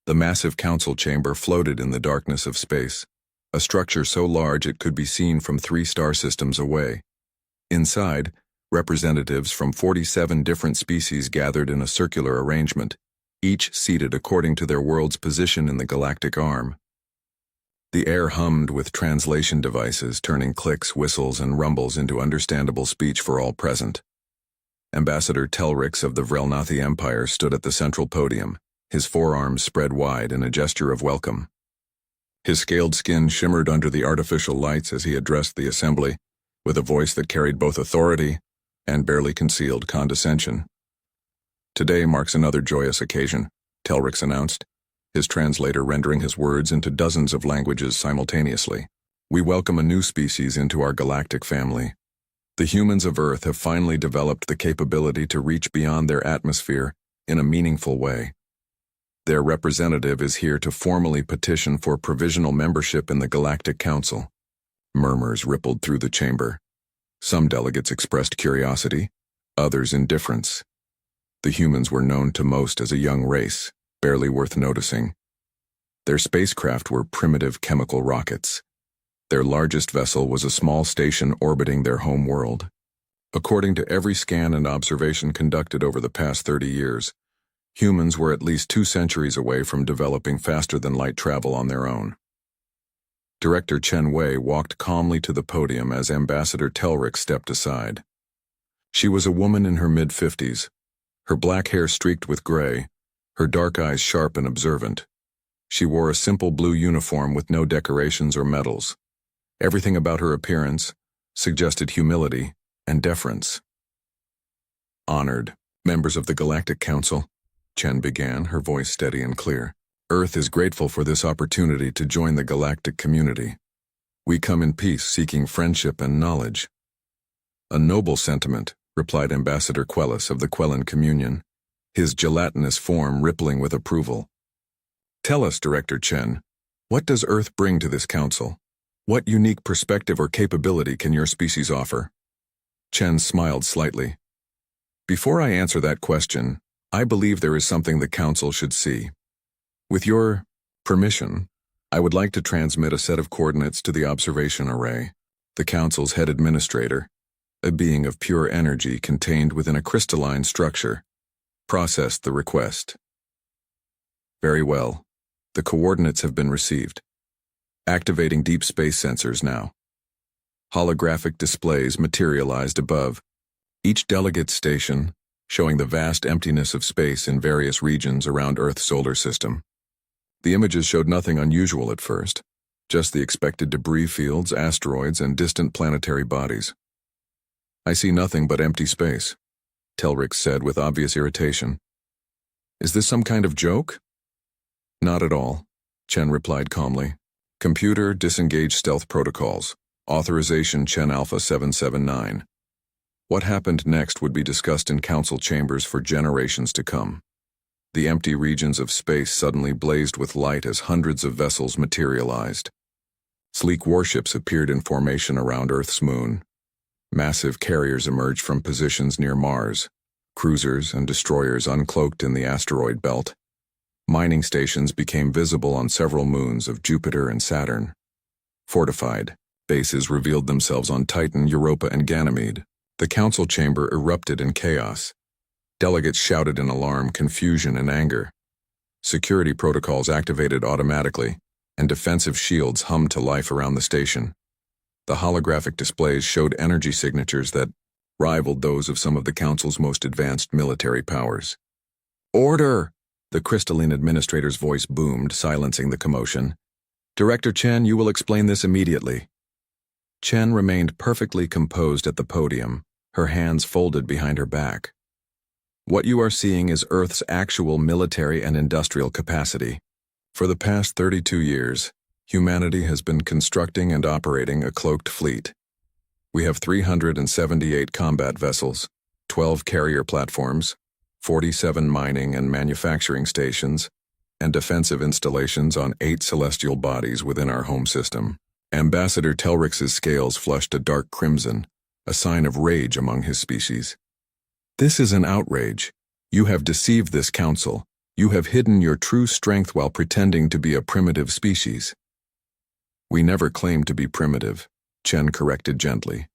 The massive council chamber floated in the darkness of space, a structure so large it could be seen from 3 star systems away. Inside, representatives from 47 different species gathered in a circular arrangement, each seated according to their world's position in the galactic arm. The air hummed with translation devices, turning clicks, whistles, and rumbles into understandable speech for all present. Ambassador Telrix of the Vrelnathi Empire stood at the central podium, his forearms spread wide in a gesture of welcome. His scaled skin shimmered under the artificial lights as he addressed the assembly, with a voice that carried both authority and barely concealed condescension. "Today marks another joyous occasion," Telrix announced, his translator rendering his words into dozens of languages simultaneously. "We welcome a new species into our galactic family. The humans of Earth have finally developed the capability to reach beyond their atmosphere in a meaningful way. Their representative is here to formally petition for provisional membership in the Galactic Council." Murmurs rippled through the chamber. Some delegates expressed curiosity, others indifference. The humans were known to most as a young race, barely worth noticing. Their spacecraft were primitive chemical rockets. Their largest vessel was a small station orbiting their home world. According to every scan and observation conducted over the past 30 years, humans were at least 2 centuries away from developing faster-than-light travel on their own. Director Chen Wei walked calmly to the podium as Ambassador Telrix stepped aside. She was a woman in her mid-50s, her black hair streaked with gray, her dark eyes sharp and observant. She wore a simple blue uniform with no decorations or medals. Everything about her appearance suggested humility and deference. "Honored members of the Galactic Council," Chen began, her voice steady and clear. "Earth is grateful for this opportunity to join the galactic community. We come in peace, seeking friendship and knowledge." "A noble sentiment," replied Ambassador Quellis of the Quellan Communion, his gelatinous form rippling with approval. "Tell us, Director Chen, what does Earth bring to this council? What unique perspective or capability can your species offer?" Chen smiled slightly. "Before I answer that question, I believe there is something the council should see. With your permission, I would like to transmit a set of coordinates to the observation array." The council's head administrator, a being of pure energy contained within a crystalline structure, processed the request. "Very well. The coordinates have been received. Activating deep space sensors now." Holographic displays materialized above, each delegate's station showing the vast emptiness of space in various regions around Earth's solar system. The images showed nothing unusual at first, just the expected debris fields, asteroids, and distant planetary bodies. "I see nothing but empty space," Telrix said with obvious irritation. "Is this some kind of joke?" "Not at all," Chen replied calmly. "Computer disengage stealth protocols. Authorization Chen Alpha 779. What happened next would be discussed in council chambers for generations to come." The empty regions of space suddenly blazed with light as hundreds of vessels materialized. Sleek warships appeared in formation around Earth's moon. Massive carriers emerged from positions near Mars, cruisers and destroyers uncloaked in the asteroid belt. Mining stations became visible on several moons of Jupiter and Saturn. Fortified bases revealed themselves on Titan, Europa, and Ganymede. The council chamber erupted in chaos. Delegates shouted in alarm, confusion, and anger. Security protocols activated automatically, and defensive shields hummed to life around the station. The holographic displays showed energy signatures that rivaled those of some of the council's most advanced military powers. "Order!" The crystalline administrator's voice boomed, silencing the commotion. "Director Chen, you will explain this immediately." Chen remained perfectly composed at the podium, her hands folded behind her back. "What you are seeing is Earth's actual military and industrial capacity. For the past 32 years, humanity has been constructing and operating a cloaked fleet. We have 378 combat vessels, 12 carrier platforms, 47 mining and manufacturing stations, and defensive installations on 8 celestial bodies within our home system." Ambassador Telrix's scales flushed a dark crimson, a sign of rage among his species. "This is an outrage. You have deceived this council, You have hidden your true strength while pretending to be a primitive species. We never claimed to be primitive, Chen corrected gently.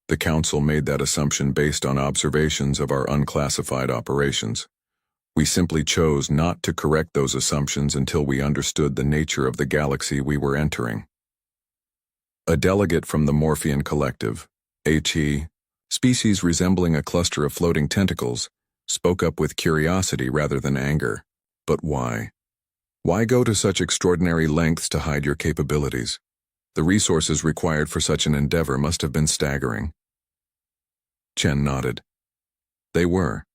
The Council made that assumption based on observations of our unclassified operations. We simply chose not to correct those assumptions until we understood the nature of the galaxy we were entering. A delegate from the Morphean Collective, HE, species resembling a cluster of floating tentacles, spoke up with curiosity rather than anger. But why? Why go to such extraordinary lengths to hide your capabilities? The resources required for such an endeavor must have been staggering. Chen nodded. They were.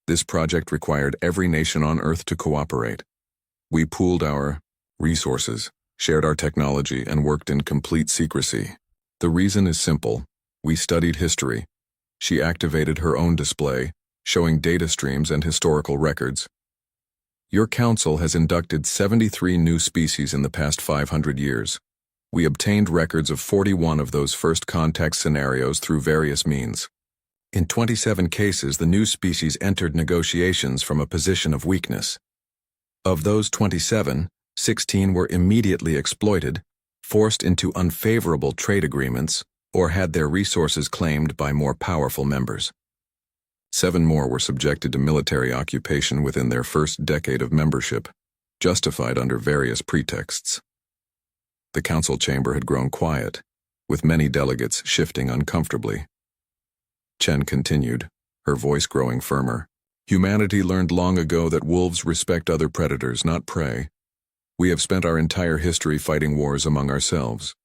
This project required every nation on Earth to cooperate. We pooled our resources, shared our technology, and worked in complete secrecy. The reason is simple. We studied history. She activated her own display, showing data streams and historical records. Your council has inducted 73 new species in the past 500 years. We obtained records of 41 of those first contact scenarios through various means. In 27 cases, the new species entered negotiations from a position of weakness. Of those 27, 16 were immediately exploited, forced into unfavorable trade agreements, or had their resources claimed by more powerful members. 7 more were subjected to military occupation within their first decade of membership, justified under various pretexts. The council chamber had grown quiet, with many delegates shifting uncomfortably. Chen continued, her voice growing firmer. Humanity learned long ago that wolves respect other predators, not prey. We have spent our entire history fighting wars among ourselves.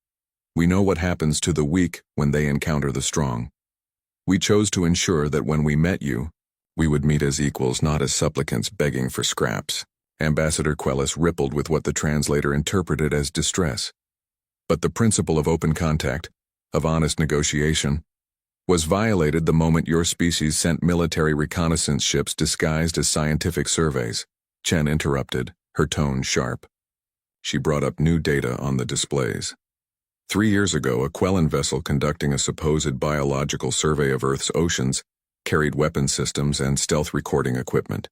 We know what happens to the weak when they encounter the strong. We chose to ensure that when we met you, we would meet as equals, not as supplicants begging for scraps. Ambassador Quellis rippled with what the translator interpreted as distress. But the principle of open contact, of honest negotiation, was violated the moment your species sent military reconnaissance ships disguised as scientific surveys. Chen interrupted, her tone sharp. She brought up new data on the displays. 3 years ago, a Quellan vessel conducting a supposed biological survey of Earth's oceans carried weapon systems and stealth recording equipment.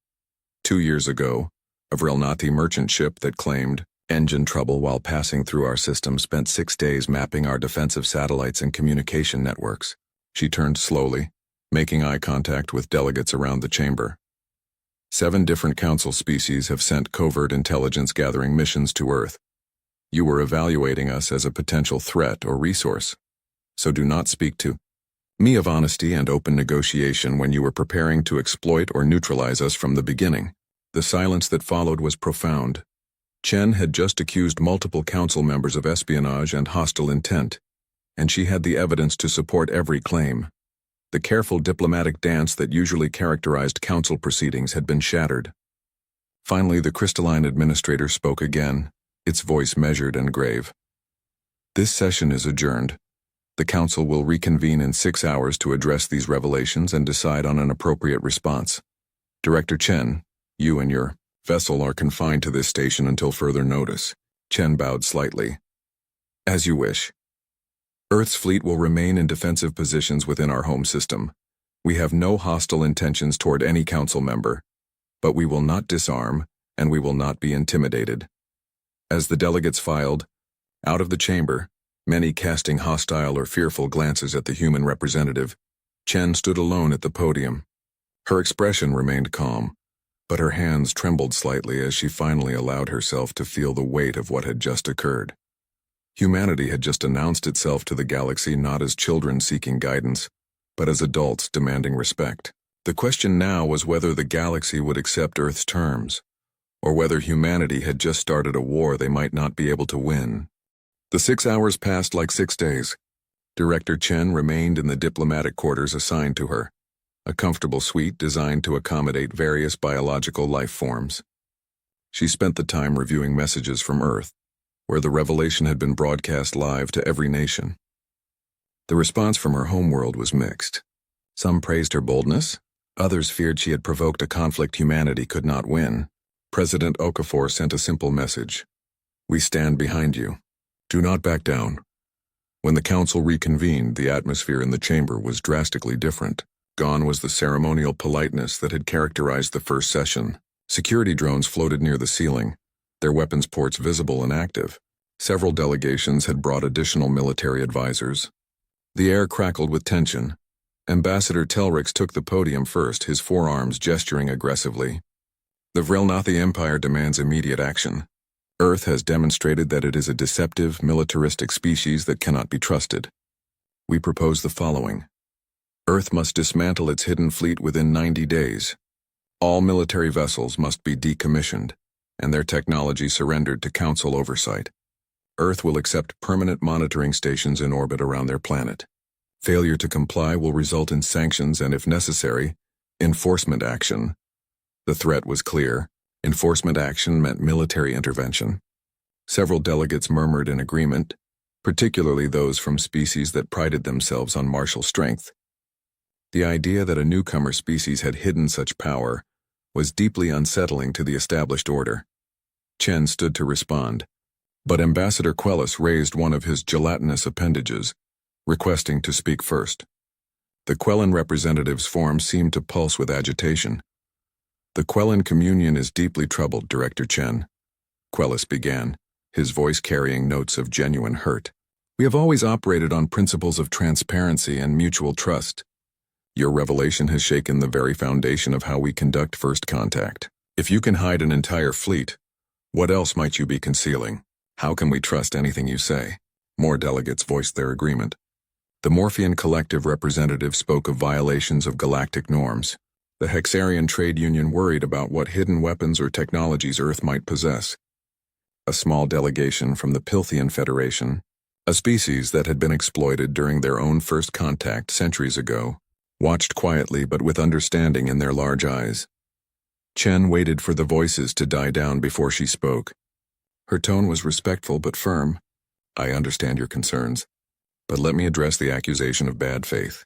2 years ago, a Vrelnati merchant ship that claimed engine trouble while passing through our system spent 6 days mapping our defensive satellites and communication networks. She turned slowly, making eye contact with delegates around the chamber. 7 different council species have sent covert intelligence-gathering missions to Earth. You were evaluating us as a potential threat or resource, so do not speak to me of honesty and open negotiation when you were preparing to exploit or neutralize us from the beginning. The silence that followed was profound. Chen had just accused multiple council members of espionage and hostile intent, and she had the evidence to support every claim. The careful diplomatic dance that usually characterized council proceedings had been shattered. Finally, the crystalline administrator spoke again, its voice measured and grave. This session is adjourned. The council will reconvene in 6 hours to address these revelations and decide on an appropriate response. Director Chen, you and your vessel are confined to this station until further notice. Chen bowed slightly. As you wish. Earth's fleet will remain in defensive positions within our home system. We have no hostile intentions toward any council member, but we will not disarm, and we will not be intimidated. As the delegates filed out of the chamber, many casting hostile or fearful glances at the human representative, Chen stood alone at the podium. Her expression remained calm, but her hands trembled slightly as she finally allowed herself to feel the weight of what had just occurred. Humanity had just announced itself to the galaxy not as children seeking guidance, but as adults demanding respect. The question now was whether the galaxy would accept Earth's terms, or whether humanity had just started a war they might not be able to win. The 6 hours passed like 6 days. Director Chen remained in the diplomatic quarters assigned to her, a comfortable suite designed to accommodate various biological life forms. She spent the time reviewing messages from Earth, where the revelation had been broadcast live to every nation. The response from her homeworld was mixed. Some praised her boldness, others feared she had provoked a conflict humanity could not win. President Okafor sent a simple message. We stand behind you. Do not back down. When the council reconvened, the atmosphere in the chamber was drastically different. Gone was the ceremonial politeness that had characterized the first session. Security drones floated near the ceiling, their weapons ports visible and active. Several delegations had brought additional military advisors. The air crackled with tension. Ambassador Telrix took the podium first, his forearms gesturing aggressively. The Vrelnathi Empire demands immediate action. Earth has demonstrated that it is a deceptive, militaristic species that cannot be trusted. We propose the following. Earth must dismantle its hidden fleet within 90 days. All military vessels must be decommissioned, and their technology surrendered to Council oversight. Earth will accept permanent monitoring stations in orbit around their planet. Failure to comply will result in sanctions and, if necessary, enforcement action. The threat was clear. Enforcement action meant military intervention. Several delegates murmured in agreement, particularly those from species that prided themselves on martial strength. The idea that a newcomer species had hidden such power was deeply unsettling to the established order. Chen stood to respond, but Ambassador Quellis raised one of his gelatinous appendages, requesting to speak first. The Quellan representative's form seemed to pulse with agitation. The Quellan communion is deeply troubled, Director Chen. Quellis began, his voice carrying notes of genuine hurt. We have always operated on principles of transparency and mutual trust. Your revelation has shaken the very foundation of how we conduct first contact. If you can hide an entire fleet, what else might you be concealing? How can we trust anything you say? More delegates voiced their agreement. The Morphean Collective representative spoke of violations of galactic norms. The Hexarian Trade Union worried about what hidden weapons or technologies Earth might possess. A small delegation from the Pilthian Federation, a species that had been exploited during their own first contact centuries ago, watched quietly but with understanding in their large eyes. Chen waited for the voices to die down before she spoke. Her tone was respectful but firm. I understand your concerns, but let me address the accusation of bad faith.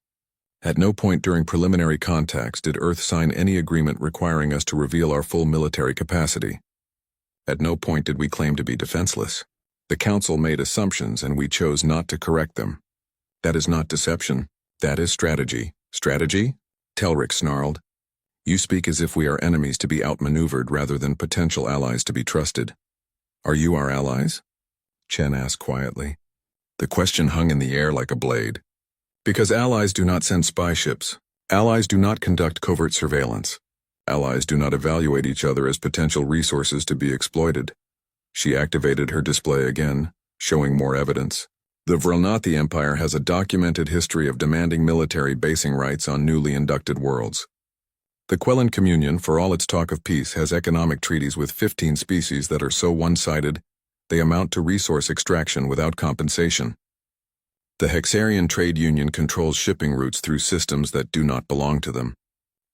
At no point during preliminary contacts did Earth sign any agreement requiring us to reveal our full military capacity. At no point did we claim to be defenseless. The Council made assumptions and we chose not to correct them. That is not deception. That is strategy. Strategy? Telrix snarled. You speak as if we are enemies to be outmaneuvered rather than potential allies to be trusted. Are you our allies? Chen asked quietly. The question hung in the air like a blade. Because allies do not send spy ships. Allies do not conduct covert surveillance. Allies do not evaluate each other as potential resources to be exploited. She activated her display again, showing more evidence. The Vrelnathi Empire has a documented history of demanding military basing rights on newly inducted worlds. The Quellan Communion, for all its talk of peace, has economic treaties with 15 species that are so one-sided, they amount to resource extraction without compensation. The Hexarian Trade Union controls shipping routes through systems that do not belong to them,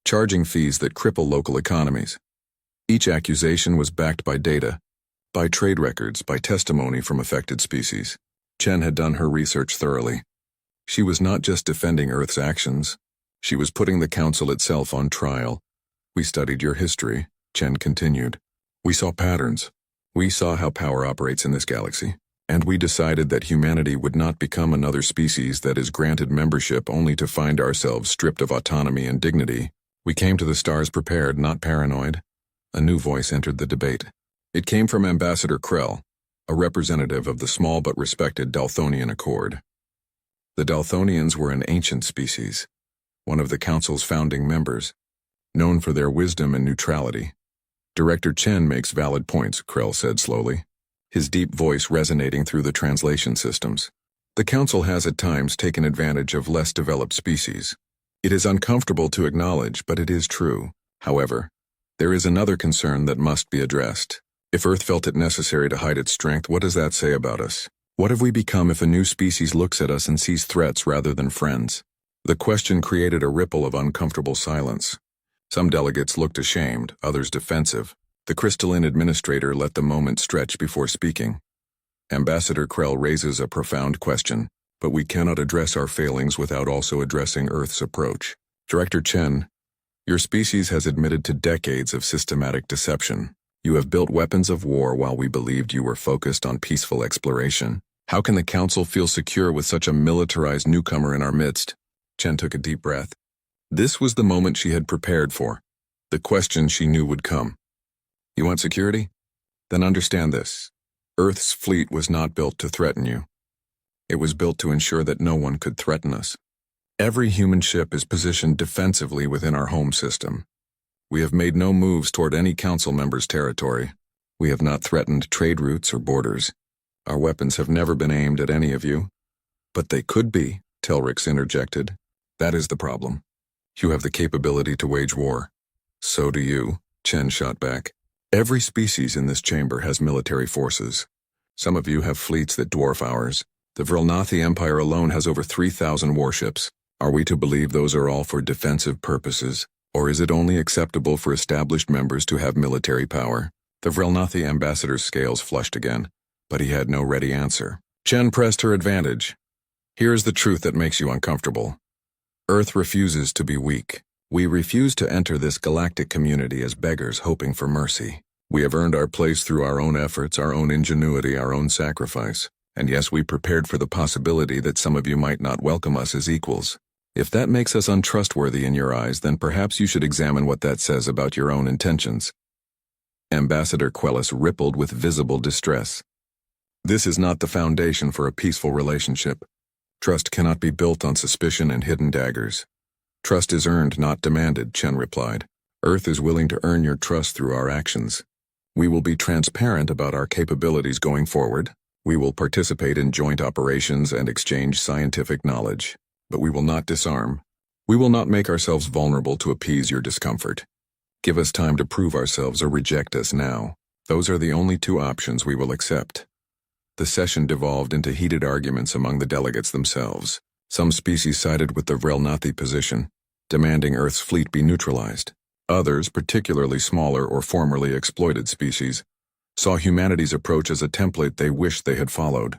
charging fees that cripple local economies. Each accusation was backed by data, by trade records, by testimony from affected species. Chen had done her research thoroughly. She was not just defending Earth's actions, she was putting the Council itself on trial. We studied your history, Chen continued. We saw patterns. We saw how power operates in this galaxy. And we decided that humanity would not become another species that is granted membership only to find ourselves stripped of autonomy and dignity. We came to the stars prepared, not paranoid. A new voice entered the debate. It came from Ambassador Krell, a representative of the small but respected Dalthonian Accord. The Dalthonians were an ancient species, one of the Council's founding members, known for their wisdom and neutrality. Director Chen makes valid points, Krell said slowly, his deep voice resonating through the translation systems. The Council has at times taken advantage of less developed species. It is uncomfortable to acknowledge, but it is true. However, there is another concern that must be addressed. If Earth felt it necessary to hide its strength, what does that say about us? What have we become if a new species looks at us and sees threats rather than friends? The question created a ripple of uncomfortable silence. Some delegates looked ashamed, others defensive. The crystalline administrator let the moment stretch before speaking. Ambassador Krell raises a profound question, but we cannot address our failings without also addressing Earth's approach. Director Chen, your species has admitted to decades of systematic deception. You have built weapons of war while we believed you were focused on peaceful exploration. How can the Council feel secure with such a militarized newcomer in our midst? Chen took a deep breath. This was the moment she had prepared for, the question she knew would come. You want security? Then understand this. Earth's fleet was not built to threaten you. It was built to ensure that no one could threaten us. Every human ship is positioned defensively within our home system. We have made no moves toward any council member's territory. We have not threatened trade routes or borders. Our weapons have never been aimed at any of you. But they could be, Telrix interjected. That is the problem. You have the capability to wage war. So do you, Chen shot back. Every species in this chamber has military forces. Some of you have fleets that dwarf ours. The Vrilnathi Empire alone has over 3,000 warships. Are we to believe those are all for defensive purposes, or is it only acceptable for established members to have military power? The Vrilnathi ambassador's scales flushed again, but he had no ready answer. Chen pressed her advantage. Here's the truth that makes you uncomfortable. Earth refuses to be weak. We refuse to enter this galactic community as beggars hoping for mercy. We have earned our place through our own efforts, our own ingenuity, our own sacrifice. And yes, we prepared for the possibility that some of you might not welcome us as equals. If that makes us untrustworthy in your eyes, then perhaps you should examine what that says about your own intentions. Ambassador Quellis rippled with visible distress. This is not the foundation for a peaceful relationship. Trust cannot be built on suspicion and hidden daggers. Trust is earned, not demanded, Chen replied. Earth is willing to earn your trust through our actions. We will be transparent about our capabilities going forward. We will participate in joint operations and exchange scientific knowledge. But we will not disarm. We will not make ourselves vulnerable to appease your discomfort. Give us time to prove ourselves or reject us now. Those are the only two options we will accept. The session devolved into heated arguments among the delegates themselves. Some species sided with the Vrilnathi position, demanding Earth's fleet be neutralized. Others, particularly smaller or formerly exploited species, saw humanity's approach as a template they wished they had followed.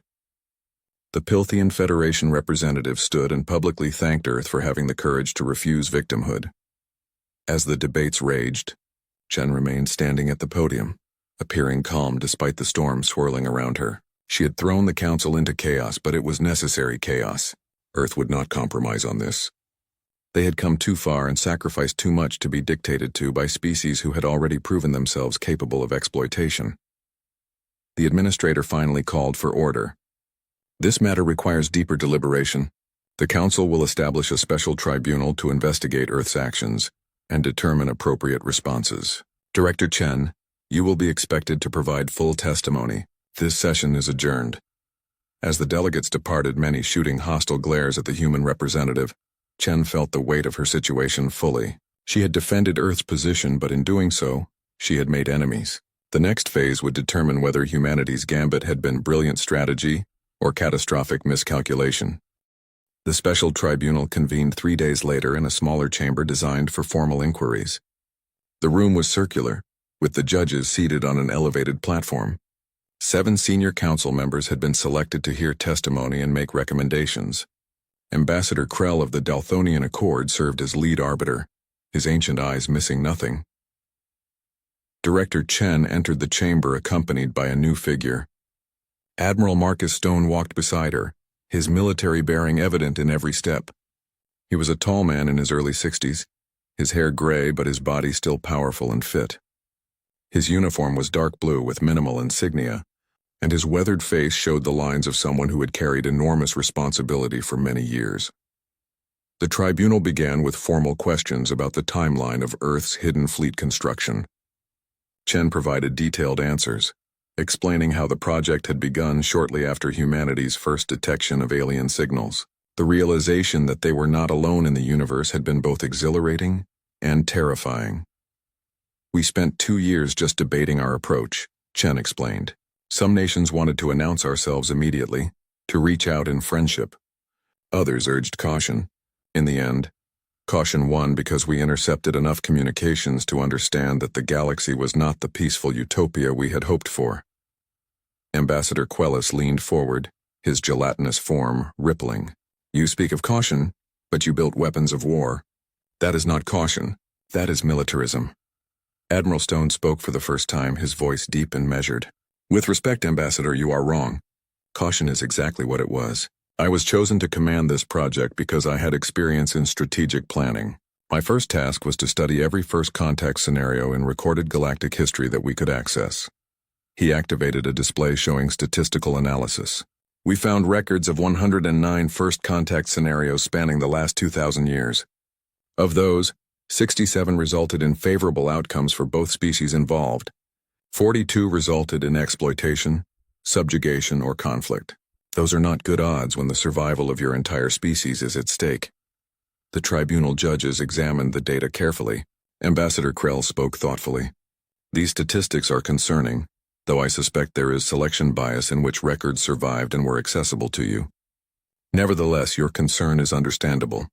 The Pilthian Federation representative stood and publicly thanked Earth for having the courage to refuse victimhood. As the debates raged, Chen remained standing at the podium, appearing calm despite the storm swirling around her. She had thrown the council into chaos, but it was necessary chaos. Earth would not compromise on this. They had come too far and sacrificed too much to be dictated to by species who had already proven themselves capable of exploitation. The administrator finally called for order. This matter requires deeper deliberation. The Council will establish a special tribunal to investigate Earth's actions and determine appropriate responses. Director Chen, you will be expected to provide full testimony. This session is adjourned. As the delegates departed, many shooting hostile glares at the human representative, Chen felt the weight of her situation fully. She had defended Earth's position, but in doing so, she had made enemies. The next phase would determine whether humanity's gambit had been brilliant strategy or catastrophic miscalculation. The special tribunal convened 3 days later in a smaller chamber designed for formal inquiries. The room was circular, with the judges seated on an elevated platform. 7 senior council members had been selected to hear testimony and make recommendations. Ambassador Krell of the Dalthonian Accord served as lead arbiter, his ancient eyes missing nothing. Director Chen entered the chamber accompanied by a new figure. Admiral Marcus Stone walked beside her, his military bearing evident in every step. He was a tall man in his early 60s, his hair gray but his body still powerful and fit. His uniform was dark blue with minimal insignia, and his weathered face showed the lines of someone who had carried enormous responsibility for many years. The tribunal began with formal questions about the timeline of Earth's hidden fleet construction. Chen provided detailed answers, explaining how the project had begun shortly after humanity's first detection of alien signals. The realization that they were not alone in the universe had been both exhilarating and terrifying. We spent 2 years just debating our approach, Chen explained. Some nations wanted to announce ourselves immediately, to reach out in friendship. Others urged caution. In the end, caution won because we intercepted enough communications to understand that the galaxy was not the peaceful utopia we had hoped for. Ambassador Quellis leaned forward, his gelatinous form rippling. You speak of caution, but you built weapons of war. That is not caution. That is militarism. Admiral Stone spoke for the first time, his voice deep and measured. With respect, Ambassador, you are wrong. Caution is exactly what it was. I was chosen to command this project because I had experience in strategic planning. My first task was to study every first contact scenario in recorded galactic history that we could access. He activated a display showing statistical analysis. We found records of 109 first contact scenarios spanning the last 2,000 years. Of those, 67 resulted in favorable outcomes for both species involved. 42 resulted in exploitation, subjugation, or conflict. Those are not good odds when the survival of your entire species is at stake. The tribunal judges examined the data carefully. Ambassador Krell spoke thoughtfully. These statistics are concerning, though I suspect there is selection bias in which records survived and were accessible to you. Nevertheless, your concern is understandable.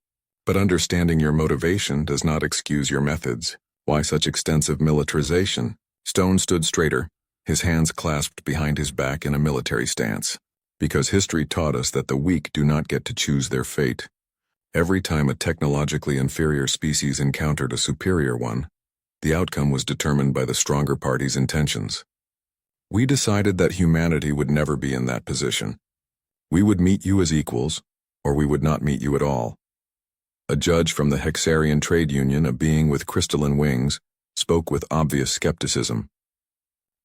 But understanding your motivation does not excuse your methods. Why such extensive militarization? Stone stood straighter, his hands clasped behind his back in a military stance. Because history taught us that the weak do not get to choose their fate. Every time a technologically inferior species encountered a superior one, the outcome was determined by the stronger party's intentions. We decided that humanity would never be in that position. We would meet you as equals, or we would not meet you at all. A judge from the Hexarian Trade Union, a being with crystalline wings, spoke with obvious skepticism.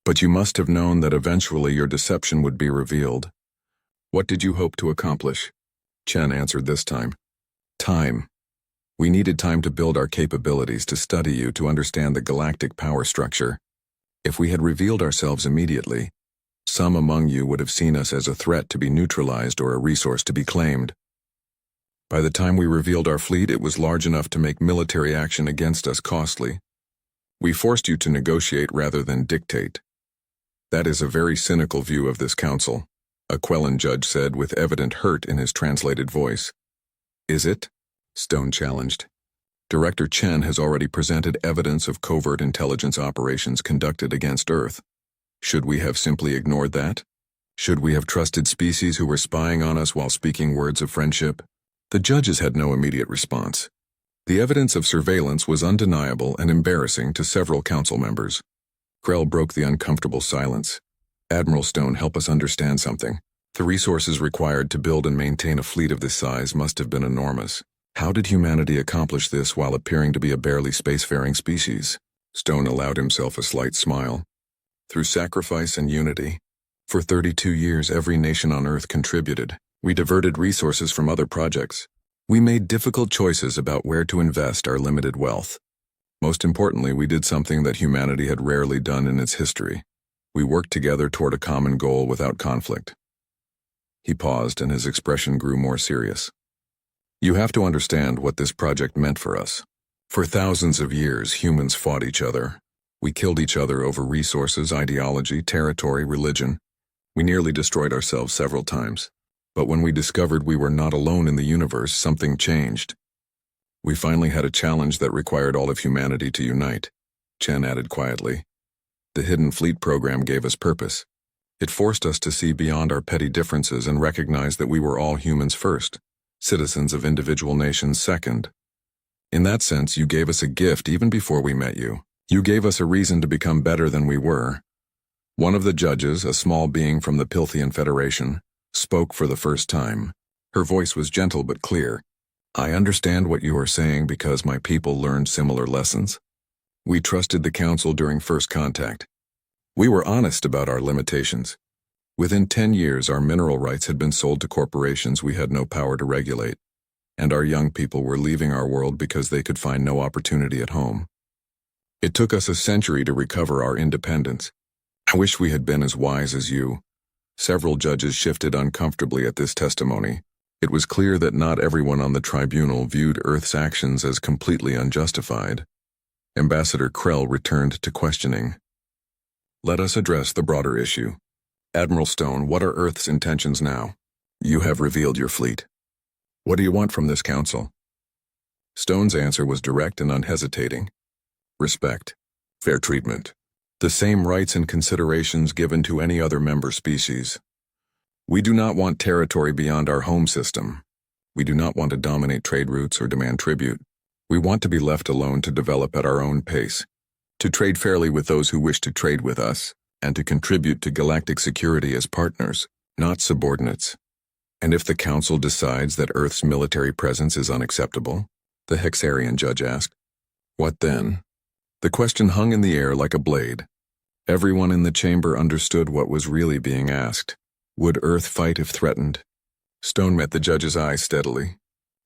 But you must have known that eventually your deception would be revealed. What did you hope to accomplish? Chen answered this time. Time. We needed time to build our capabilities, to study you, to understand the galactic power structure. If we had revealed ourselves immediately, some among you would have seen us as a threat to be neutralized or a resource to be claimed. By the time we revealed our fleet, it was large enough to make military action against us costly. We forced you to negotiate rather than dictate. That is a very cynical view of this council, a Quellan judge said with evident hurt in his translated voice. Is it? Stone challenged. Director Chen has already presented evidence of covert intelligence operations conducted against Earth. Should we have simply ignored that? Should we have trusted species who were spying on us while speaking words of friendship? The judges had no immediate response. The evidence of surveillance was undeniable and embarrassing to several council members. Krell broke the uncomfortable silence. Admiral Stone, help us understand something. The resources required to build and maintain a fleet of this size must have been enormous. How did humanity accomplish this while appearing to be a barely spacefaring species? Stone allowed himself a slight smile. Through sacrifice and unity. For 32 years, every nation on Earth contributed. We diverted resources from other projects. We made difficult choices about where to invest our limited wealth. Most importantly, we did something that humanity had rarely done in its history. We worked together toward a common goal without conflict. He paused and his expression grew more serious. You have to understand what this project meant for us. For thousands of years, humans fought each other. We killed each other over resources, ideology, territory, religion. We nearly destroyed ourselves several times. But when we discovered we were not alone in the universe, something changed. We finally had a challenge that required all of humanity to unite. Chen added quietly. The Hidden Fleet program gave us purpose. It forced us to see beyond our petty differences and recognize that we were all humans first, citizens of individual nations second. In that sense, you gave us a gift even before we met you. You gave us a reason to become better than we were. One of the judges, a small being from the Pilthian Federation, spoke for the first time. Her voice was gentle but clear. I understand what you are saying because my people learned similar lessons. We trusted the Council during first contact. We were honest about our limitations. Within 10 years, our mineral rights had been sold to corporations we had no power to regulate, and our young people were leaving our world because they could find no opportunity at home. It took us a century to recover our independence. I wish we had been as wise as you. Several judges shifted uncomfortably at this testimony. It was clear that not everyone on the tribunal viewed Earth's actions as completely unjustified. Ambassador Krell returned to questioning. Let us address the broader issue. Admiral Stone, what are Earth's intentions now? You have revealed your fleet. What do you want from this council? Stone's answer was direct and unhesitating. Respect. Fair treatment. The same rights and considerations given to any other member species. We do not want territory beyond our home system. We do not want to dominate trade routes or demand tribute. We want to be left alone to develop at our own pace, to trade fairly with those who wish to trade with us, and to contribute to galactic security as partners, not subordinates. And if the Council decides that Earth's military presence is unacceptable, the Hexarian judge asked. What then? The question hung in the air like a blade. Everyone in the chamber understood what was really being asked. Would Earth fight if threatened? Stone met the judge's eyes steadily.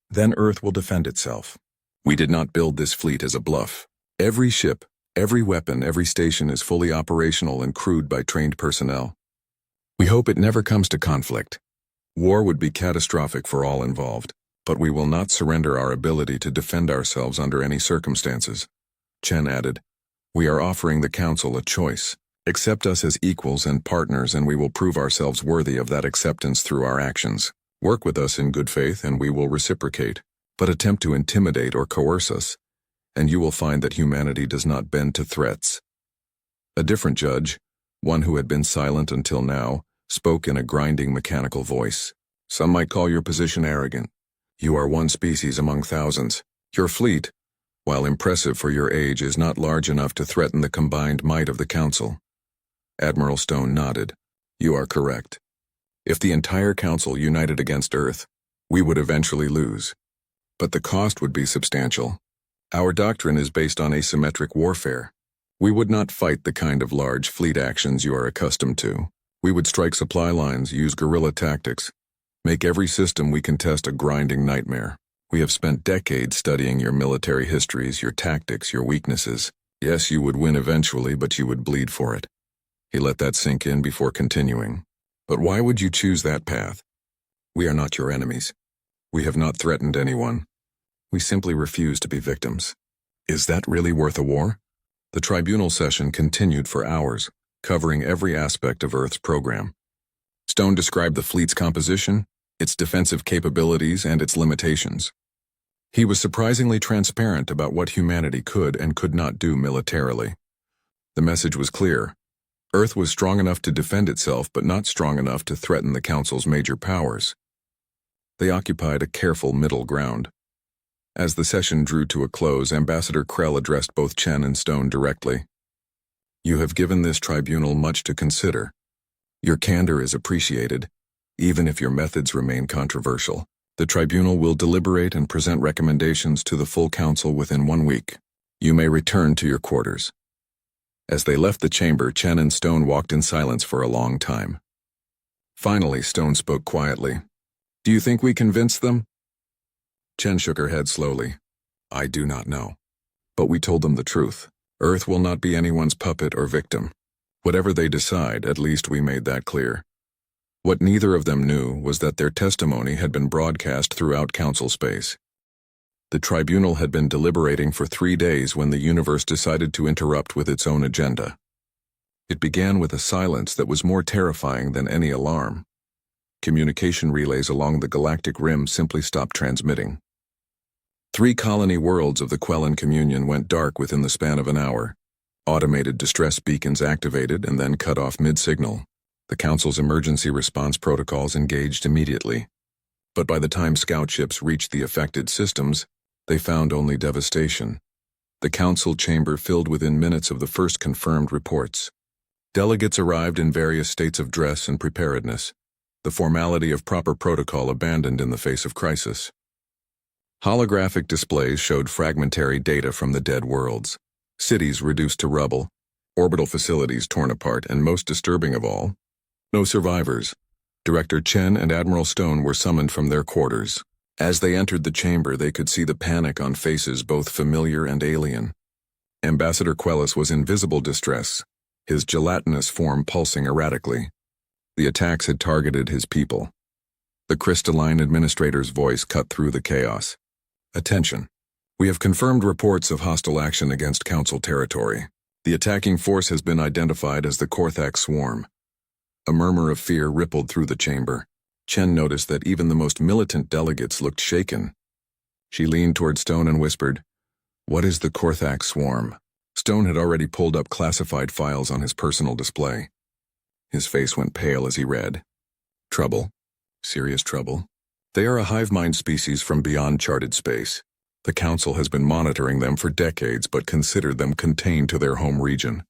Then Earth will defend itself. We did not build this fleet as a bluff. Every ship, every weapon, every station is fully operational and crewed by trained personnel. We hope it never comes to conflict. War would be catastrophic for all involved, but we will not surrender our ability to defend ourselves under any circumstances. Chen added, We are offering the Council a choice. Accept us as equals and partners and we will prove ourselves worthy of that acceptance through our actions. Work with us in good faith and we will reciprocate, but attempt to intimidate or coerce us, and you will find that humanity does not bend to threats. A different judge, one who had been silent until now, spoke in a grinding mechanical voice. Some might call your position arrogant. You are one species among thousands. Your fleet, while impressive for your age, is not large enough to threaten the combined might of the Council. Admiral Stone nodded. You are correct. If the entire Council united against Earth, we would eventually lose. But the cost would be substantial. Our doctrine is based on asymmetric warfare. We would not fight the kind of large fleet actions you are accustomed to. We would strike supply lines, use guerrilla tactics, make every system we contest a grinding nightmare. We have spent decades studying your military histories, your tactics, your weaknesses. Yes, you would win eventually, but you would bleed for it. He let that sink in before continuing. But why would you choose that path? We are not your enemies. We have not threatened anyone. We simply refuse to be victims. Is that really worth a war? The tribunal session continued for hours, covering every aspect of Earth's program. Stone described the fleet's composition, its defensive capabilities, and its limitations. He was surprisingly transparent about what humanity could and could not do militarily. The message was clear. Earth was strong enough to defend itself, but not strong enough to threaten the Council's major powers. They occupied a careful middle ground. As the session drew to a close, Ambassador Krell addressed both Chen and Stone directly. You have given this tribunal much to consider. Your candor is appreciated, even if your methods remain controversial. The tribunal will deliberate and present recommendations to the full council within 1 week. You may return to your quarters. As they left the chamber, Chen and Stone walked in silence for a long time. Finally, Stone spoke quietly. Do you think we convinced them? Chen shook her head slowly. I do not know. But we told them the truth. Earth will not be anyone's puppet or victim. Whatever they decide, at least we made that clear. What neither of them knew was that their testimony had been broadcast throughout council space. The tribunal had been deliberating for 3 days when the universe decided to interrupt with its own agenda. It began with a silence that was more terrifying than any alarm. Communication relays along the galactic rim simply stopped transmitting. 3 colony worlds of the Quellan Communion went dark within the span of an hour. Automated distress beacons activated and then cut off mid-signal. The Council's emergency response protocols engaged immediately. But by the time scout ships reached the affected systems, they found only devastation. The Council chamber filled within minutes of the first confirmed reports. Delegates arrived in various states of dress and preparedness, the formality of proper protocol abandoned in the face of crisis. Holographic displays showed fragmentary data from the dead worlds, cities reduced to rubble, orbital facilities torn apart, and most disturbing of all, no survivors. Director Chen and Admiral Stone were summoned from their quarters. As they entered the chamber, they could see the panic on faces both familiar and alien. Ambassador Quellis was in visible distress, his gelatinous form pulsing erratically. The attacks had targeted his people. The crystalline administrator's voice cut through the chaos. Attention. We have confirmed reports of hostile action against Council territory. The attacking force has been identified as the Korthak Swarm. A murmur of fear rippled through the chamber. Chen noticed that even the most militant delegates looked shaken. She leaned toward Stone and whispered, What is the Korthak Swarm? Stone had already pulled up classified files on his personal display. His face went pale as he read. Trouble. Serious trouble. They are a hive mind species from beyond charted space. The Council has been monitoring them for decades but considered them contained to their home region.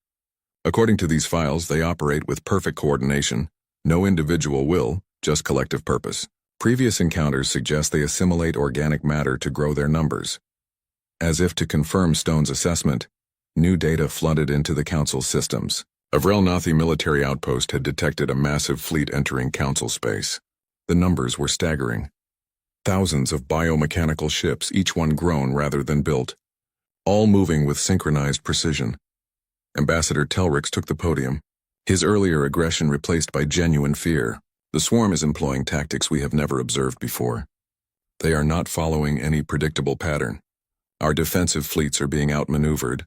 According to these files, they operate with perfect coordination, no individual will, just collective purpose. Previous encounters suggest they assimilate organic matter to grow their numbers. As if to confirm Stone's assessment, new data flooded into the Council's systems. A Vrelnathi military outpost had detected a massive fleet entering Council space. The numbers were staggering. Thousands of biomechanical ships, each one grown rather than built, all moving with synchronized precision. Ambassador Telrix took the podium, his earlier aggression replaced by genuine fear. The swarm is employing tactics we have never observed before. They are not following any predictable pattern. Our defensive fleets are being outmaneuvered.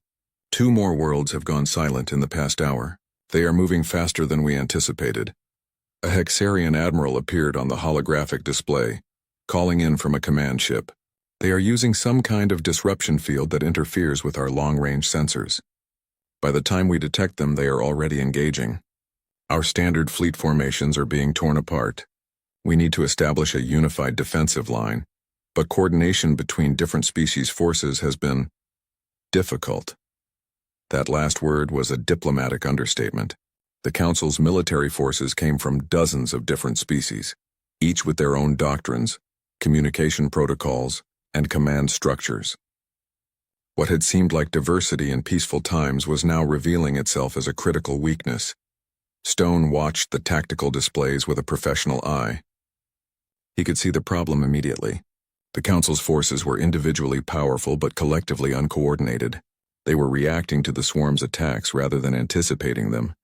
2 more worlds have gone silent in the past hour. They are moving faster than we anticipated. A Hexarian admiral appeared on the holographic display, calling in from a command ship. They are using some kind of disruption field that interferes with our long-range sensors. By the time we detect them, they are already engaging. Our standard fleet formations are being torn apart. We need to establish a unified defensive line, but coordination between different species forces has been difficult. That last word was a diplomatic understatement. The Council's military forces came from dozens of different species, each with their own doctrines, communication protocols, and command structures. What had seemed like diversity in peaceful times was now revealing itself as a critical weakness. Stone watched the tactical displays with a professional eye. He could see the problem immediately. The Council's forces were individually powerful but collectively uncoordinated. They were reacting to the swarm's attacks rather than anticipating them.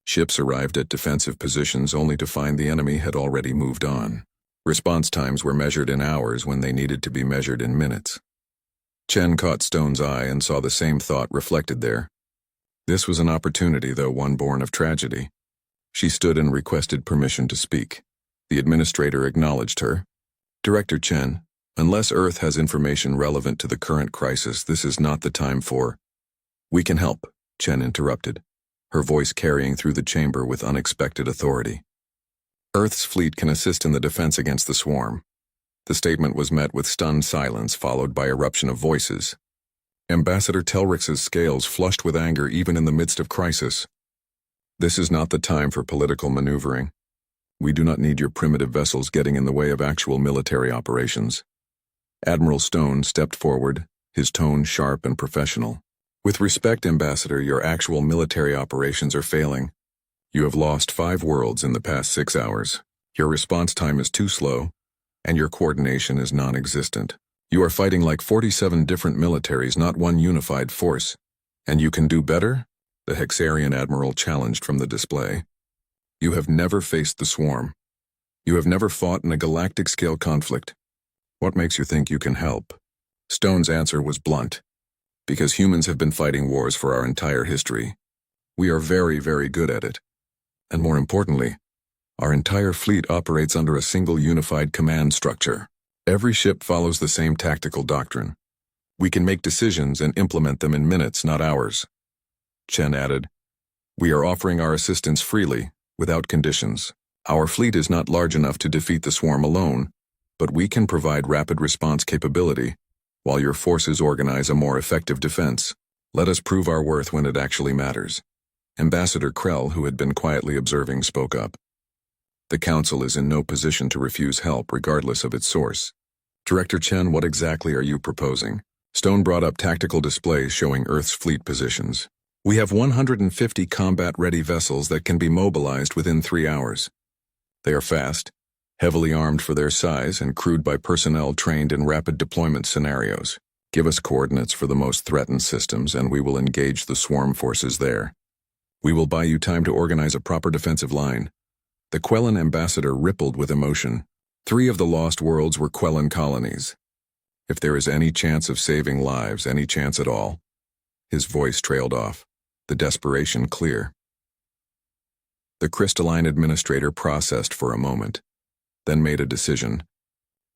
Ships arrived at defensive positions only to find the enemy had already moved on. Response times were measured in hours when they needed to be measured in minutes. Chen caught Stone's eye and saw the same thought reflected there. This was an opportunity, though one born of tragedy. She stood and requested permission to speak. The administrator acknowledged her. Director Chen, unless Earth has information relevant to the current crisis, this is not the time for— We can help, Chen interrupted, her voice carrying through the chamber with unexpected authority. Earth's fleet can assist in the defense against the swarm. The statement was met with stunned silence, followed by eruption of voices. Ambassador Telrix's scales flushed with anger even in the midst of crisis. This is not the time for political maneuvering. We do not need your primitive vessels getting in the way of actual military operations. Admiral Stone stepped forward, his tone sharp and professional. With respect, Ambassador, your actual military operations are failing. You have lost 5 worlds in the past 6 hours. Your response time is too slow, and your coordination is non-existent. You are fighting like 47 different militaries, not one unified force. And you can do better? The Hexarian admiral challenged from the display. You have never faced the swarm. You have never fought in a galactic-scale conflict. What makes you think you can help? Stone's answer was blunt. Because humans have been fighting wars for our entire history. We are very, very good at it. And more importantly, our entire fleet operates under a single unified command structure. Every ship follows the same tactical doctrine. We can make decisions and implement them in minutes, not hours. Chen added, We are offering our assistance freely, without conditions. Our fleet is not large enough to defeat the swarm alone, but we can provide rapid response capability, while your forces organize a more effective defense. Let us prove our worth when it actually matters. Ambassador Krell, who had been quietly observing, spoke up. The Council is in no position to refuse help regardless of its source. Director Chen, what exactly are you proposing? Stone brought up tactical displays showing Earth's fleet positions. We have 150 combat-ready vessels that can be mobilized within 3 hours. They are fast, heavily armed for their size, and crewed by personnel trained in rapid deployment scenarios. Give us coordinates for the most threatened systems, and we will engage the swarm forces there. We will buy you time to organize a proper defensive line. The Quellan ambassador rippled with emotion. 3 of the lost worlds were Quellan colonies. If there is any chance of saving lives, any chance at all. His voice trailed off, the desperation clear. The crystalline administrator processed for a moment, then made a decision.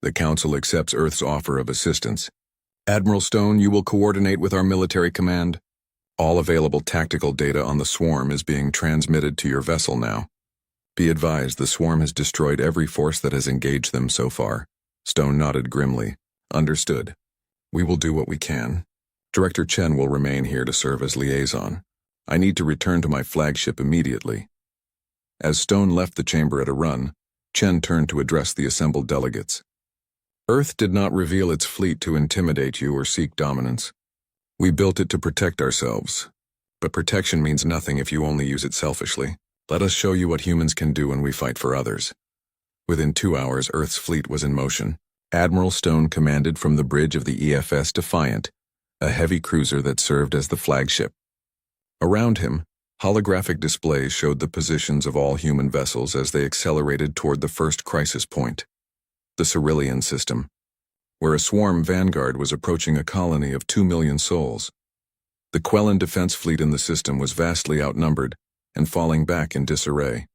The Council accepts Earth's offer of assistance. Admiral Stone, you will coordinate with our military command. All available tactical data on the swarm is being transmitted to your vessel now. Be advised, the swarm has destroyed every force that has engaged them so far. Stone nodded grimly. Understood. We will do what we can. Director Chen will remain here to serve as liaison. I need to return to my flagship immediately. As Stone left the chamber at a run, Chen turned to address the assembled delegates. Earth did not reveal its fleet to intimidate you or seek dominance. We built it to protect ourselves. But protection means nothing if you only use it selfishly. Let us show you what humans can do when we fight for others. Within 2 hours, Earth's fleet was in motion. Admiral Stone commanded from the bridge of the EFS Defiant, a heavy cruiser that served as the flagship. Around him, holographic displays showed the positions of all human vessels as they accelerated toward the first crisis point, the Cerulean system, where a swarm vanguard was approaching a colony of 2 million souls. The Quellan defense fleet in the system was vastly outnumbered and falling back in disarray.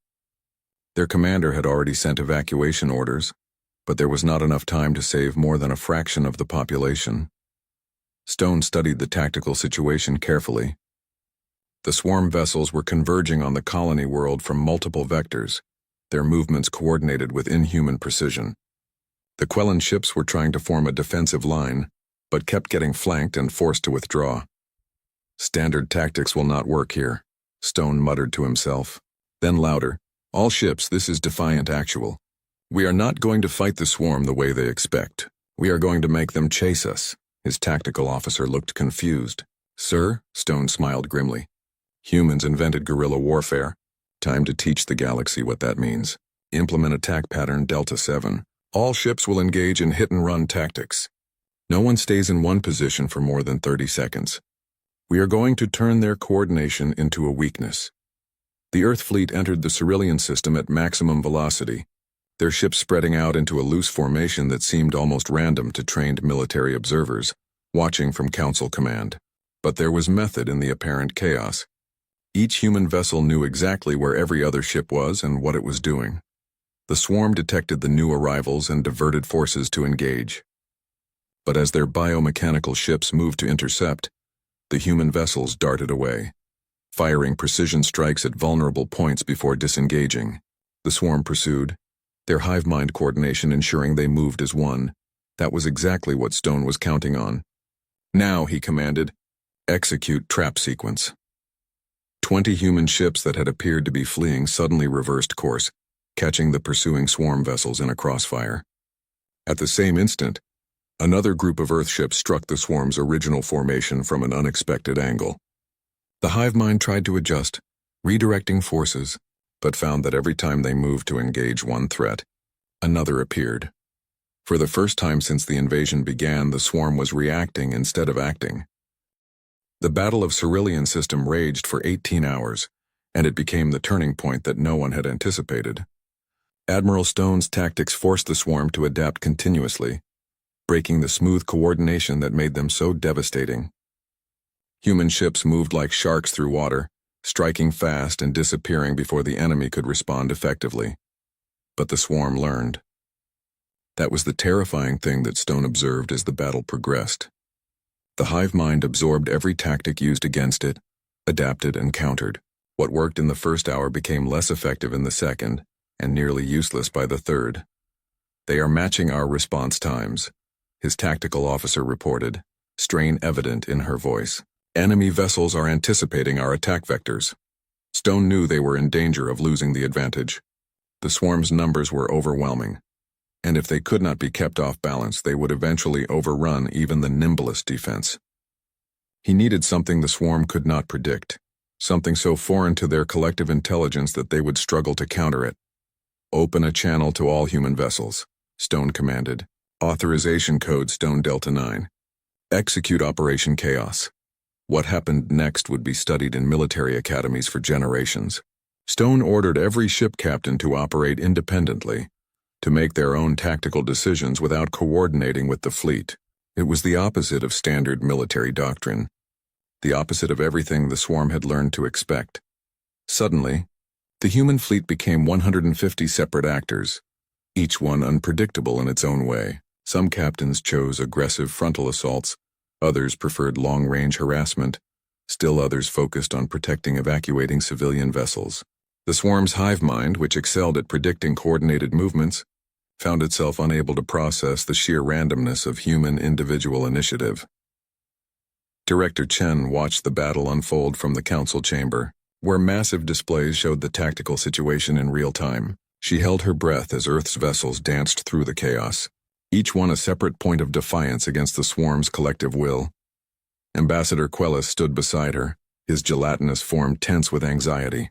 Their commander had already sent evacuation orders, but there was not enough time to save more than a fraction of the population. Stone studied the tactical situation carefully. The swarm vessels were converging on the colony world from multiple vectors, their movements coordinated with inhuman precision. The Quellan ships were trying to form a defensive line, but kept getting flanked and forced to withdraw. Standard tactics will not work here, Stone muttered to himself. Then louder, "All ships, this is Defiant Actual. We are not going to fight the swarm the way they expect. We are going to make them chase us." His tactical officer looked confused. "Sir," Stone smiled grimly. "Humans invented guerrilla warfare. Time to teach the galaxy what that means. Implement attack pattern Delta 7. All ships will engage in hit-and-run tactics. No one stays in one position for more than 30 seconds. We are going to turn their coordination into a weakness." The Earth fleet entered the Cerulean system at maximum velocity, their ships spreading out into a loose formation that seemed almost random to trained military observers, watching from Council Command. But there was method in the apparent chaos. Each human vessel knew exactly where every other ship was and what it was doing. The swarm detected the new arrivals and diverted forces to engage. But as their biomechanical ships moved to intercept, the human vessels darted away, firing precision strikes at vulnerable points before disengaging. The swarm pursued, their hive mind coordination ensuring they moved as one. That was exactly what Stone was counting on. "Now," he commanded, "execute trap sequence." 20 human ships that had appeared to be fleeing suddenly reversed course, catching the pursuing swarm vessels in a crossfire. At the same instant, another group of Earth ships struck the swarm's original formation from an unexpected angle. The hive mind tried to adjust, redirecting forces, but found that every time they moved to engage one threat, another appeared. For the first time since the invasion began, the swarm was reacting instead of acting. The Battle of Cerulean system raged for 18 hours, and it became the turning point that no one had anticipated. Admiral Stone's tactics forced the swarm to adapt continuously, breaking the smooth coordination that made them so devastating. Human ships moved like sharks through water, striking fast and disappearing before the enemy could respond effectively. But the swarm learned. That was the terrifying thing that Stone observed as the battle progressed. The hive mind absorbed every tactic used against it, adapted and countered. What worked in the first hour became less effective in the second, and nearly useless by the third. "They are matching our response times," his tactical officer reported, strain evident in her voice. "Enemy vessels are anticipating our attack vectors." Stone knew they were in danger of losing the advantage. The swarm's numbers were overwhelming, and if they could not be kept off balance, they would eventually overrun even the nimblest defense. He needed something the swarm could not predict, something so foreign to their collective intelligence that they would struggle to counter it. "Open a channel to all human vessels," Stone commanded. Authorization code Stone Delta 9. Execute Operation Chaos. What happened next would be studied in military academies for generations. Stone ordered every ship captain to operate independently, to make their own tactical decisions without coordinating with the fleet. It was the opposite of standard military doctrine, the opposite of everything the swarm had learned to expect. Suddenly, the human fleet became 150 separate actors, each one unpredictable in its own way. Some captains chose aggressive frontal assaults, others preferred long-range harassment, still others focused on protecting evacuating civilian vessels. The swarm's hive mind, which excelled at predicting coordinated movements, found itself unable to process the sheer randomness of human individual initiative. Director Chen watched the battle unfold from the council chamber, where massive displays showed the tactical situation in real time. She held her breath as Earth's vessels danced through the chaos. each one a separate point of defiance against the swarm's collective will. Ambassador Quellis stood beside her, his gelatinous form tense with anxiety.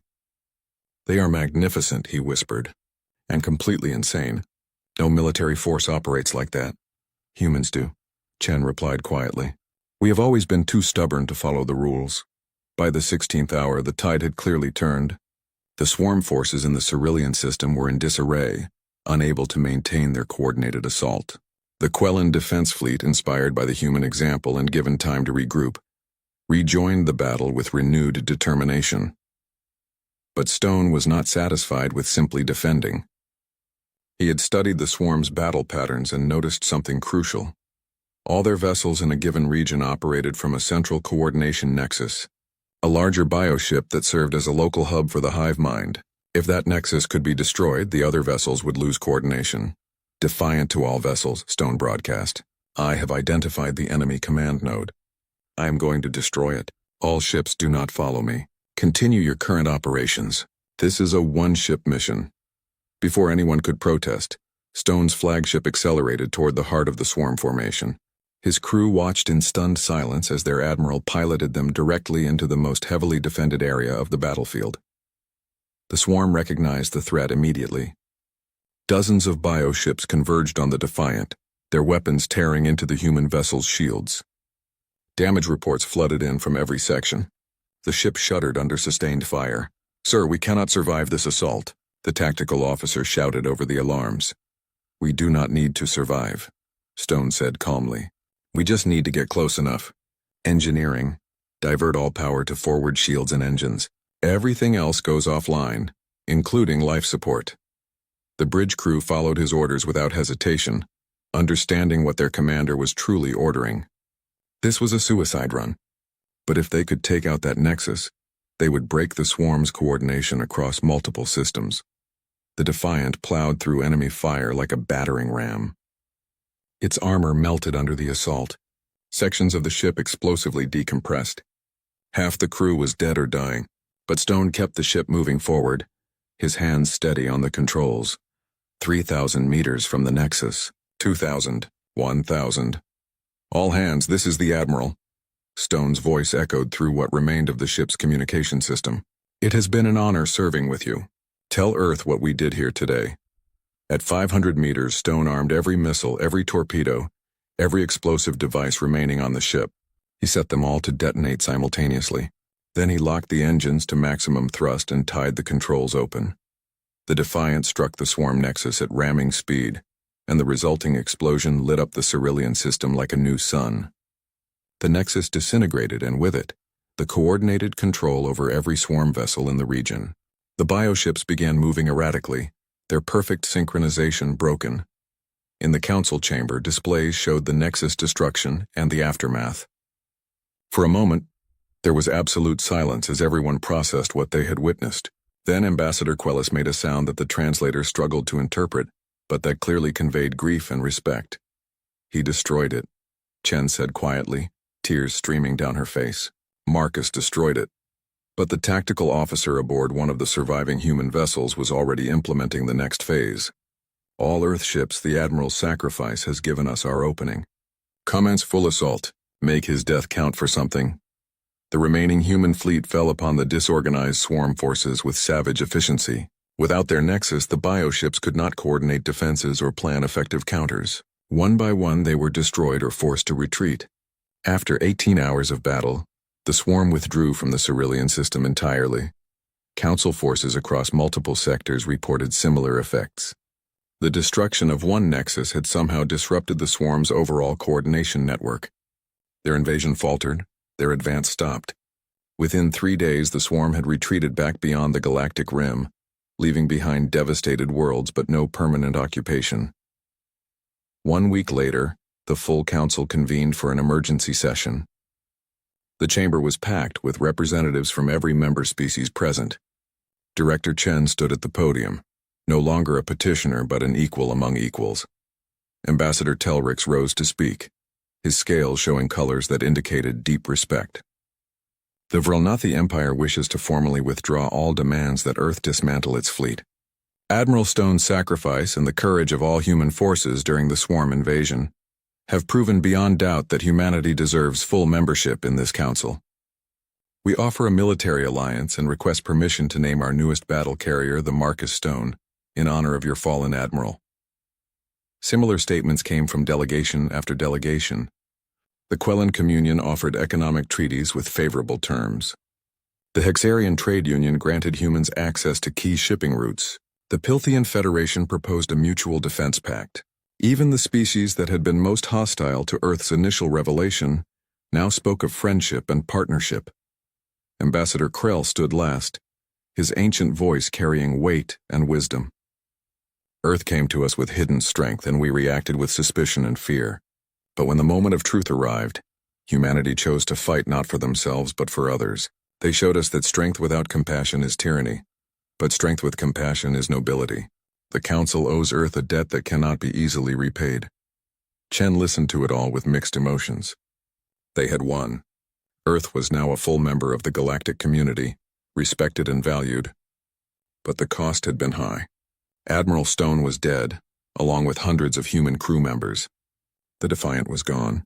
"They are magnificent," he whispered, "and completely insane. No military force operates like that." "Humans do," Chen replied quietly. "We have always been too stubborn to follow the rules." By the 16th hour, the tide had clearly turned. The swarm forces in the Cerulean system were in disarray, unable to maintain their coordinated assault. The Quellan defense fleet, inspired by the human example and given time to regroup, rejoined the battle with renewed determination. But Stone was not satisfied with simply defending. He had studied the swarm's battle patterns and noticed something crucial. All their vessels in a given region operated from a central coordination nexus, a larger bioship that served as a local hub for the hive mind. If that nexus could be destroyed, the other vessels would lose coordination. "Defiant to all vessels," Stone broadcast. "I have identified the enemy command node. I am going to destroy it. All ships do not follow me. Continue your current operations. This is a one-ship mission." Before anyone could protest, Stone's flagship accelerated toward the heart of the swarm formation. His crew watched in stunned silence as their admiral piloted them directly into the most heavily defended area of the battlefield. The swarm recognized the threat immediately. Dozens of bioships converged on the Defiant, their weapons tearing into the human vessel's shields. Damage reports flooded in from every section. The ship shuddered under sustained fire. "Sir, we cannot survive this assault," the tactical officer shouted over the alarms. "We do not need to survive," Stone said calmly. "We just need to get close enough. Engineering. Divert all power to forward shields and engines. Everything else goes offline, including life support." The bridge crew followed his orders without hesitation, understanding what their commander was truly ordering. This was a suicide run. But if they could take out that nexus, they would break the swarm's coordination across multiple systems. The Defiant plowed through enemy fire like a battering ram. Its armor melted under the assault. Sections of the ship explosively decompressed. Half the crew was dead or dying, but Stone kept the ship moving forward, his hands steady on the controls. 3,000 meters from the nexus. 2,000. 1,000. "All hands, this is the Admiral." Stone's voice echoed through what remained of the ship's communication system. "It has been an honor serving with you. Tell Earth what we did here today." At 500 meters, Stone armed every missile, every torpedo, every explosive device remaining on the ship. He set them all to detonate simultaneously. Then he locked the engines to maximum thrust and tied the controls open. The Defiant struck the swarm nexus at ramming speed, and the resulting explosion lit up the Cerulean system like a new sun. The nexus disintegrated, and with it, the coordinated control over every swarm vessel in the region. The bioships began moving erratically, their perfect synchronization broken. In the council chamber, displays showed the nexus destruction and the aftermath. For a moment, there was absolute silence as everyone processed what they had witnessed. Then Ambassador Quellis made a sound that the translator struggled to interpret, but that clearly conveyed grief and respect. "He destroyed it," Chen said quietly, tears streaming down her face. "Marcus destroyed it." But the tactical officer aboard one of the surviving human vessels was already implementing the next phase. "All Earth ships, the Admiral's sacrifice has given us our opening. Commence full assault. Make his death count for something." The remaining human fleet fell upon the disorganized swarm forces with savage efficiency. Without their nexus, the bioships could not coordinate defenses or plan effective counters. One by one, they were destroyed or forced to retreat. After 18 hours of battle, the swarm withdrew from the Cerulean system entirely. Council forces across multiple sectors reported similar effects. The destruction of one nexus had somehow disrupted the swarm's overall coordination network. Their invasion faltered, their advance stopped. Within 3 days, the swarm had retreated back beyond the galactic rim, leaving behind devastated worlds but no permanent occupation. 1 week later, the full council convened for an emergency session. The chamber was packed with representatives from every member species present. Director Chen stood at the podium, no longer a petitioner but an equal among equals. Ambassador Telrix rose to speak, his scales showing colors that indicated deep respect. "The Vrelnathi Empire wishes to formally withdraw all demands that Earth dismantle its fleet. Admiral Stone's sacrifice and the courage of all human forces during the swarm invasion have proven beyond doubt that humanity deserves full membership in this council. We offer a military alliance and request permission to name our newest battle carrier the Marcus Stone, in honor of your fallen admiral. Similar statements came from delegation after delegation. The Quellan Communion offered economic treaties with favorable terms. The Hexarian Trade Union granted humans access to key shipping routes. The Pilthian Federation proposed a mutual defense pact. Even the species that had been most hostile to Earth's initial revelation now spoke of friendship and partnership. Ambassador Krell stood last, his ancient voice carrying weight and wisdom. Earth came to us with hidden strength, and we reacted with suspicion and fear. But when the moment of truth arrived, humanity chose to fight not for themselves but for others. They showed us that strength without compassion is tyranny, but strength with compassion is nobility. The Council owes Earth a debt that cannot be easily repaid. Chen listened to it all with mixed emotions. They had won. Earth was now a full member of the galactic community, respected and valued. But the cost had been high. Admiral Stone was dead, along with hundreds of human crew members. The Defiant was gone.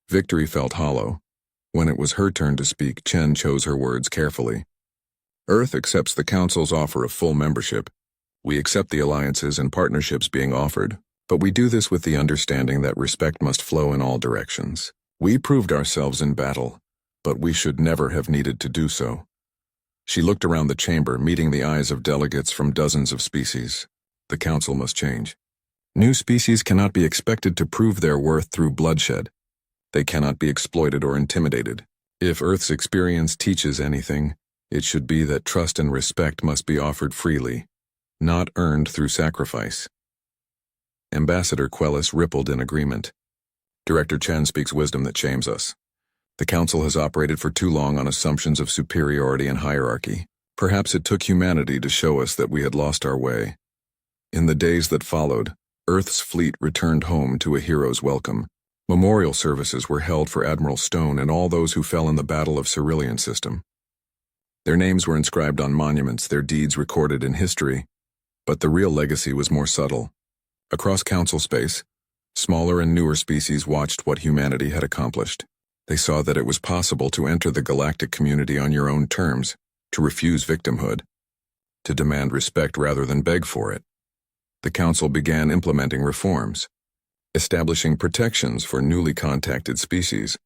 Victory felt hollow. When it was her turn to speak, Chen chose her words carefully. Earth accepts the Council's offer of full membership. We accept the alliances and partnerships being offered, but we do this with the understanding that respect must flow in all directions. We proved ourselves in battle, but we should never have needed to do so. She looked around the chamber, meeting the eyes of delegates from dozens of species. The Council must change. New species cannot be expected to prove their worth through bloodshed. They cannot be exploited or intimidated. If Earth's experience teaches anything, it should be that trust and respect must be offered freely, not earned through sacrifice. Ambassador Quellis rippled in agreement. Director Chen speaks wisdom that shames us. The Council has operated for too long on assumptions of superiority and hierarchy. Perhaps it took humanity to show us that we had lost our way. In the days that followed, Earth's fleet returned home to a hero's welcome. Memorial services were held for Admiral Stone and all those who fell in the Battle of Cerulean System. Their names were inscribed on monuments, their deeds recorded in history, but the real legacy was more subtle. Across Council space, smaller and newer species watched what humanity had accomplished. They saw that it was possible to enter the galactic community on your own terms, to refuse victimhood, to demand respect rather than beg for it. The Council began implementing reforms, establishing protections for newly contacted species,